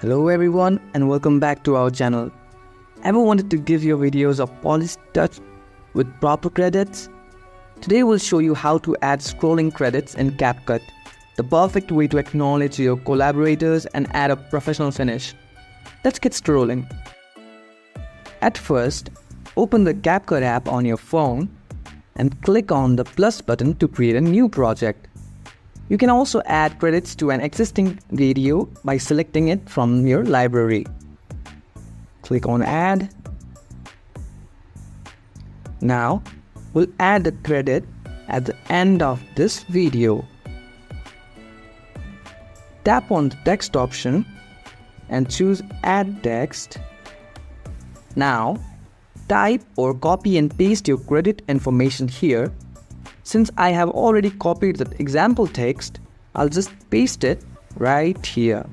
Hello everyone and welcome back to our channel. Ever wanted to give your videos a polished touch with proper credits? Today we'll show you how to add scrolling credits in Capcut, the perfect way to acknowledge your collaborators and add a professional finish. Let's get scrolling. At first, open the Capcut app on your phone and click on the plus button to create a new project. You can also add credits to an existing video by selecting it from your library. Click on Add. Now, we'll add the credit at the end of this video. Tap on the text option and choose Add Text. Now, type or copy and paste your credit information here. Since I have already copied the example text, I'll just paste it right here.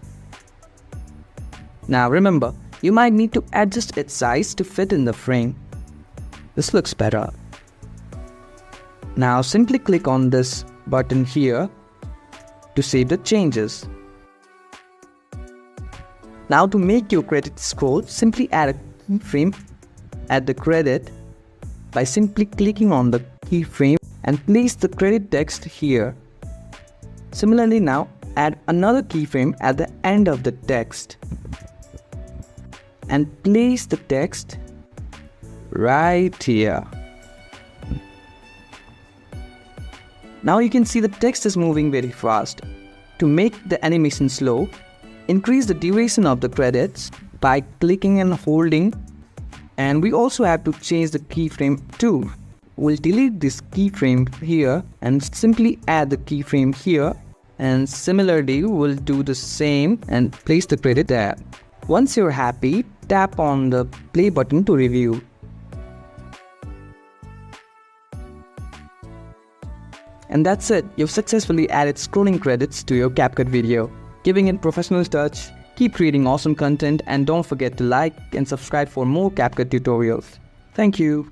Now remember, you might need to adjust its size to fit in the frame. This looks better. Now simply click on this button here to save the changes. Now to make your credit scroll, simply add a keyframe at the credit by simply clicking on the keyframe and place the credit text here. Similarly, now add another keyframe at the end of the text and place the text right here. Now you can see the text is moving very fast. To make the animation slow, increase the duration of the credits by clicking and holding, and we also have to change the keyframe too. We'll delete this keyframe here and simply add the keyframe here, and similarly we'll do the same and place the credit there. Once you're happy, tap on the play button to review. And that's it, you've successfully added scrolling credits to your Capcut video, giving it professional touch. Keep creating awesome content and don't forget to like and subscribe for more Capcut tutorials. Thank you.